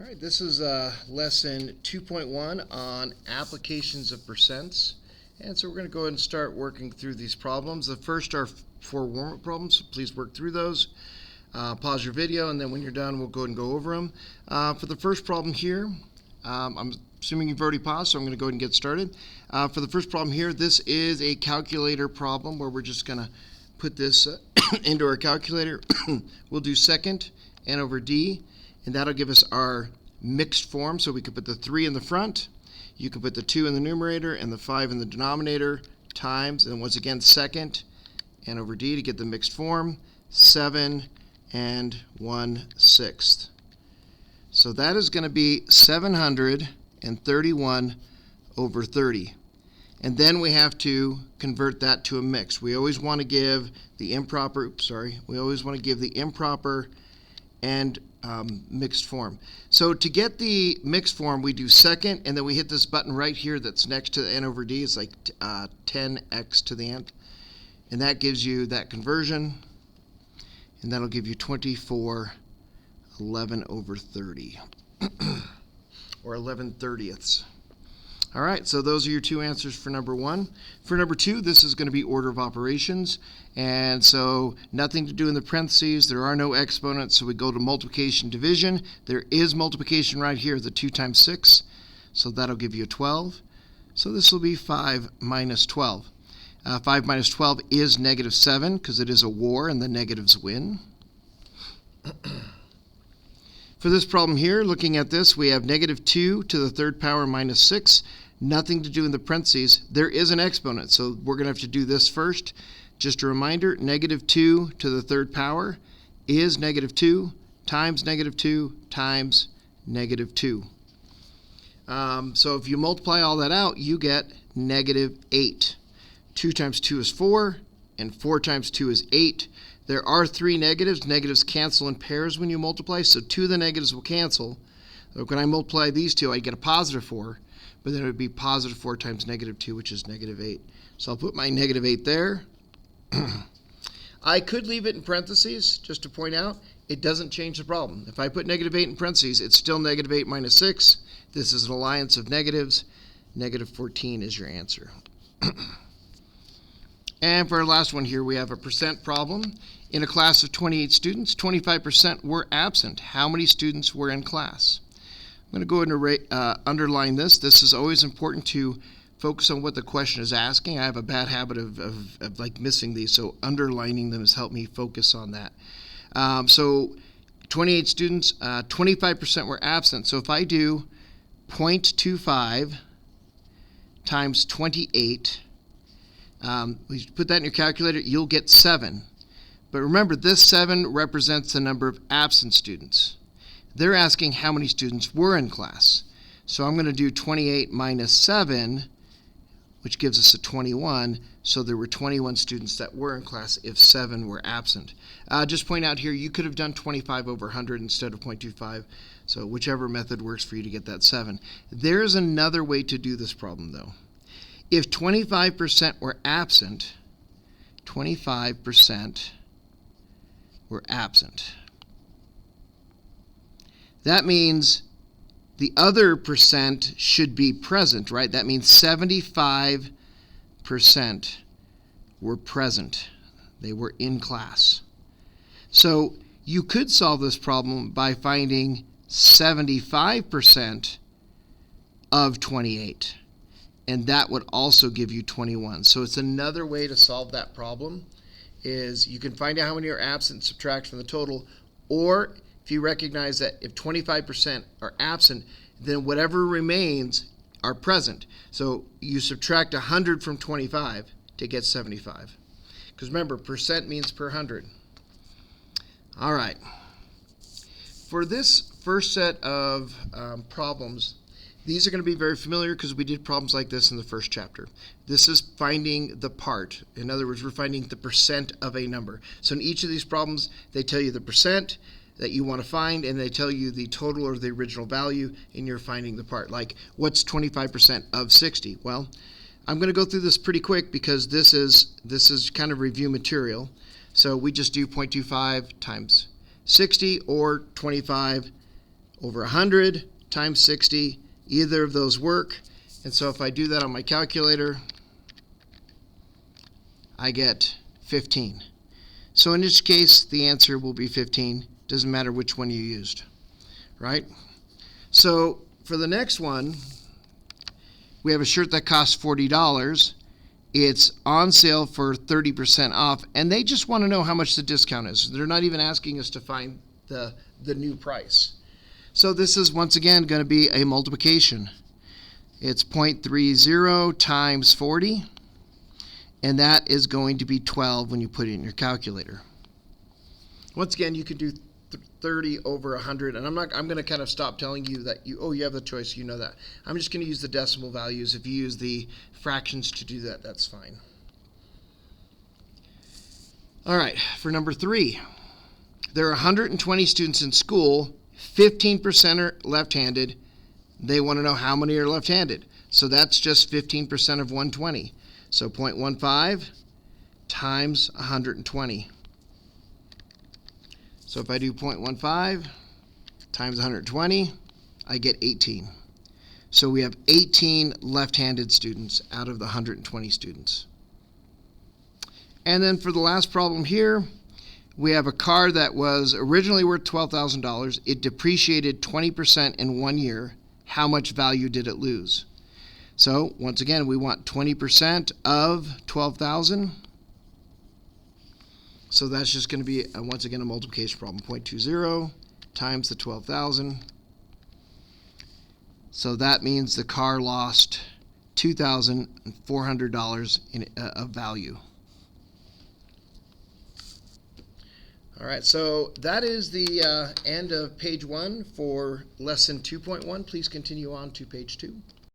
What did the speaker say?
All right, this is lesson 2.1 on applications of percents. And so we're going to go ahead and start working through these problems. The first are 4 warm-up problems, so please work through those. Pause your video, and then when you're done, we'll go ahead and go over them. For the first problem here, I'm assuming you've already paused, so I'm going to go ahead and get started. For the first problem here, this is a calculator problem where we're just going to put this into our calculator. We'll do second n over d. And that'll give us our mixed form, so we can put the 3 in the front, you can put the 2 in the numerator and the 5 in the denominator, times, and once again, second n over d to get the mixed form, 7 and 1/6. So that is going to be 731 over 30. And then we have to convert that to a mix. We always want to give the improper, and mixed form. So to get the mixed form, we do second, and then we hit this button right here that's next to the n over d. It's like 10x to the nth. And that gives you that conversion, and that'll give you 24/11 over 30, or 11/30ths. All right, so those are your two answers for number 1. For number 2, this is going to be order of operations. And so nothing to do in the parentheses. There are no exponents, so we go to multiplication, division. There is multiplication right here, the 2 times 6. So that'll give you a 12. So this will be 5 minus 12. 5 minus 12 is -7 because it is a war and the negatives win. For this problem here, looking at this, we have -2 to the third power minus 6. Nothing to do in the parentheses. There is an exponent, so we're going to have to do this first. Just a reminder, -2 to the third power is -2 times -2 times -2. So if you multiply all that out, you get -8. 2 times 2 is 4, and 4 times 2 is 8. There are 3 negatives. Negatives cancel in pairs when you multiply, so 2 of the negatives will cancel. So when I multiply these two, I get a +4, but then it would be +4 times -2, which is -8. So I'll put my -8 there. I could leave it in parentheses, just to point out, it doesn't change the problem. If I put -8 in parentheses, it's still -8 minus 6. This is an alliance of negatives. -14 is your answer. And for our last one here, we have a percent problem. In a class of 28 students, 25% were absent. How many students were in class? I'm going to go ahead and underline this. This is always important to focus on what the question is asking. I have a bad habit of like missing these, so underlining them has helped me focus on that. So 28 students, 25% were absent. So if I do 0.25 times 28, you put that in your calculator, you'll get 7. But remember, this 7 represents the number of absent students. They're asking how many students were in class. So I'm going to do 28 minus 7, which gives us a 21. So there were 21 students that were in class if 7 were absent. Just point out here, you could have done 25 over 100 instead of 0.25. So whichever method works for you to get that 7. There's another way to do this problem, though. If 25% were absent, 25% were absent. That means the other percent should be present, right? That means 75% were present. They were in class. So you could solve this problem by finding 75% of 28. And that would also give you 21. So it's another way to solve that problem is you can find out how many are absent, subtract from the total, or if you recognize that if 25% are absent, then whatever remains are present. So you subtract 100 from 25 to get 75. Because remember, percent means per 100. All right. For this first set of problems, these are going to be very familiar because we did problems like this in the first chapter. This is finding the part. In other words, we're finding the percent of a number. So in each of these problems, they tell you the percent that you want to find, and they tell you the total or the original value, and you're finding the part. Like, what's 25% of 60? Well, I'm going to go through this pretty quick because this is kind of review material. So we just do 0.25 times 60, or 25 over 100 times 60. Either of those work. And so if I do that on my calculator, I get 15. So in each case, the answer will be 15. Doesn't matter which one you used, right? So for the next one, we have a shirt that costs $40. It's on sale for 30% off, and they just want to know how much the discount is. They're not even asking us to find the new price. So this is, once again, going to be a multiplication. It's 0.30 times 40, and that is going to be 12 when you put it in your calculator. Once again, you could do 30 over 100, and I'm going to kind of stop telling you that you have the choice, you know that. I'm just going to use the decimal values. If you use the fractions to do that, that's fine. All right, for number 3, there are 120 students in school, 15% are left-handed. They want to know how many are left-handed. So that's just 15% of 120. So 0.15 times 120. So if I do 0.15 times 120, I get 18. So we have 18 left-handed students out of the 120 students. And then for the last problem here, we have a car that was originally worth $12,000. It depreciated 20% in 1 year. How much value did it lose? So once again, we want 20% of 12,000. So that's just going to be, once again, a multiplication problem. 0.20 times the 12,000. So that means the car lost $2,400 of value. All right, so that is the end of page 1 for lesson 2.1. Please continue on to page 2.